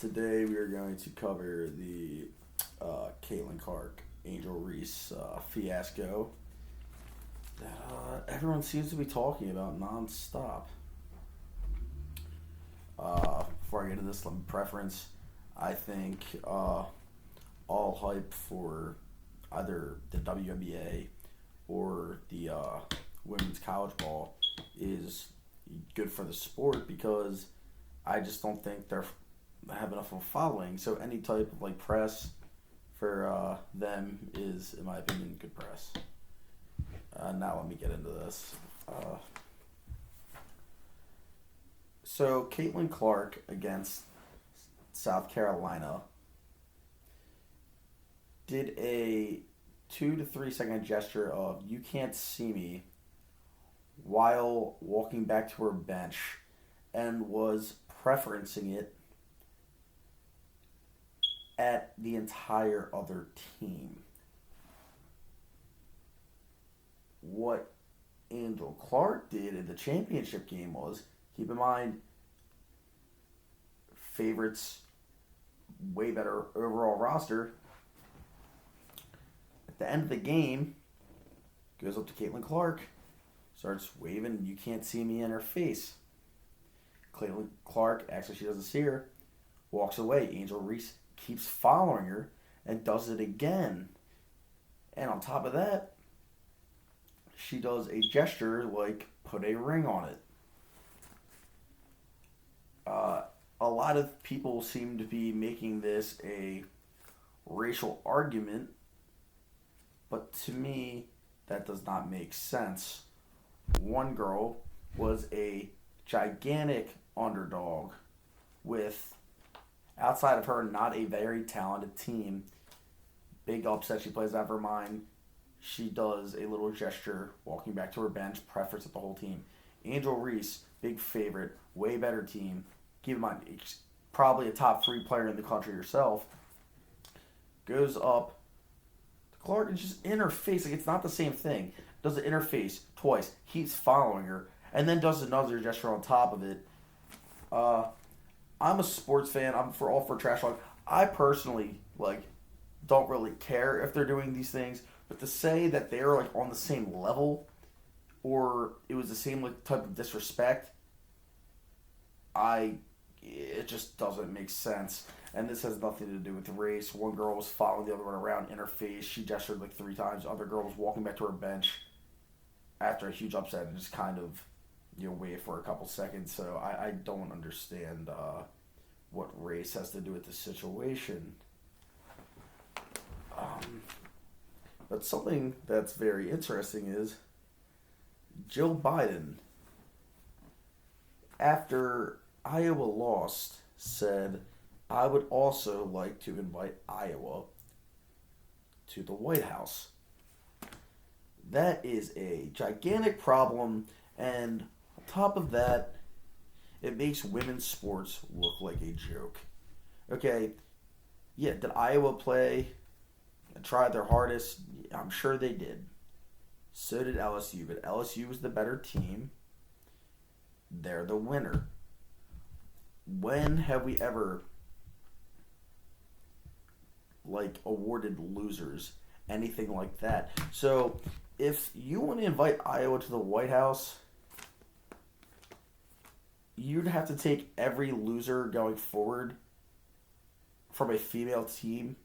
Today we are going to cover the Caitlin Clark, Angel Reese fiasco that everyone seems to be talking about nonstop. Before I get into this, let me preference. I think all hype for either the WNBA or the women's college ball is good for the sport because I just don't think they're have enough of a following. So any type of press for them is, in my opinion, good press. Now let me get into this. So Caitlin Clark against South Carolina did a 2 to 3 second gesture of "you can't see me" while walking back to her bench, and was preferencing it at the entire other team. What Angel Clark did in the championship game was, keep in mind, favorites, way better overall roster. At the end of the game, goes up to Caitlin Clark, starts waving "you can't see me" in her face. Caitlin Clark acts like she doesn't see her, walks away. Angel Reese keeps following her and does it again. And on top of that, she does a gesture like "put a ring on it." A lot of people seem to be making this a racial argument, but to me, that does not make sense. One girl was a gigantic underdog with, outside of her, not a very talented team. Big upset. She plays out of her mind. She does a little gesture, walking back to her bench, preference at the whole team. Angel Reese, big favorite, way better team. Keep in mind, probably a top 3 player in the country herself. Goes up to Clark and just in her face. It's not the same thing. Does the interface twice, keeps following her, and then does another gesture on top of it. I'm a sports fan. I'm all for trash talk. I personally don't really care if they're doing these things, but to say that they're on the same level, or it was the same type of disrespect, it just doesn't make sense. And this has nothing to do with race. One girl was following the other one around in her face. She gestured 3 times. The other girl was walking back to her bench after a huge upset and just kind of wait for a couple seconds. So I don't understand what race has to do with this situation. But something that's very interesting is Jill Biden, after Iowa lost, said, "I would also like to invite Iowa to the White House." That is a gigantic problem, and on top of that, it makes women's sports look like a joke. Okay, yeah, did Iowa play and try their hardest? I'm sure they did. So did LSU, but LSU was the better team. They're the winner. When have we ever awarded losers anything like that? So if you want to invite Iowa to the White House, you'd have to take every loser going forward from a female team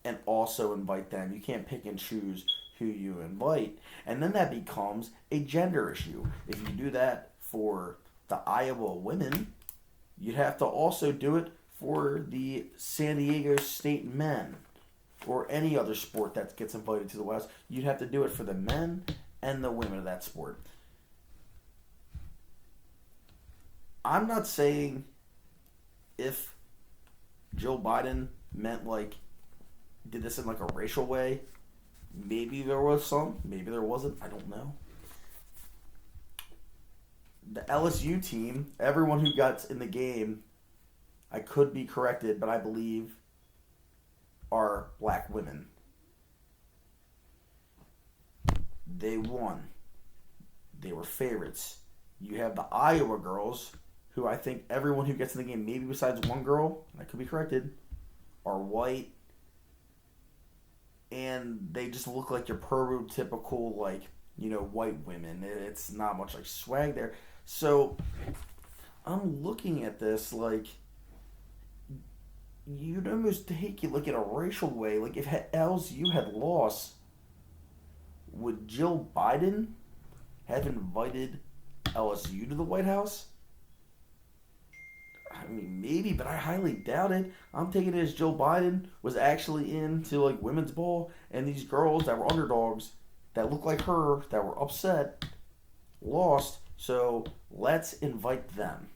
and also invite them. You can't pick and choose who you invite. And then that becomes a gender issue. If you do that for the Iowa women, you'd have to also do it for the San Diego State men or any other sport that gets invited to the West. You'd have to do it for the men and the women of that sport. I'm not saying if Joe Biden meant did this in a racial way. Maybe there was some, maybe there wasn't, I don't know. The LSU team, everyone who got in the game, I could be corrected, but I believe are black women. They won. They were favorites. You have the Iowa girls who I think everyone who gets in the game, maybe besides one girl, and I could be corrected, are white, and they just look like your prototypical, like, white women. It's not much like swag there. So I'm looking at this like you'd almost take it like in a racial way. Like if LSU had lost, would Jill Biden have invited LSU to the White House? I mean, maybe, but I highly doubt it. I'm taking it as Joe Biden was actually into like women's ball, and these girls that were underdogs, that looked like her, that were upset, lost. So let's invite them.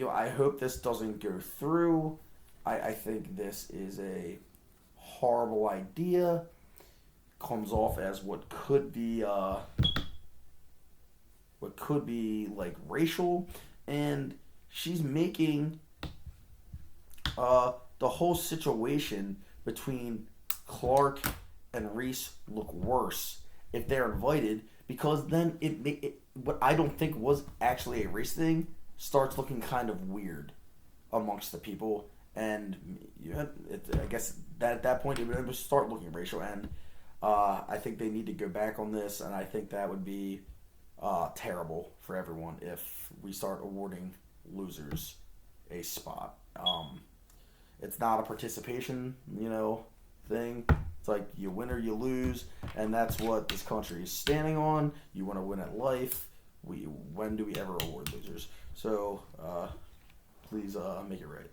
I hope this doesn't go through. I think this is a horrible idea. Comes off as what could be like racial, and she's making the whole situation between Clark and Reese look worse if they're invited, because then it what I don't think was actually a race thing starts looking kind of weird amongst the people, and I guess that at that point it would start looking racial, and I think they need to go back on this, and I think that would be terrible for everyone if we start awarding losers a spot. It's not a participation, thing. It's like you win or you lose, and that's what this country is standing on. You want to win at life. When do we ever award losers? So please make it right.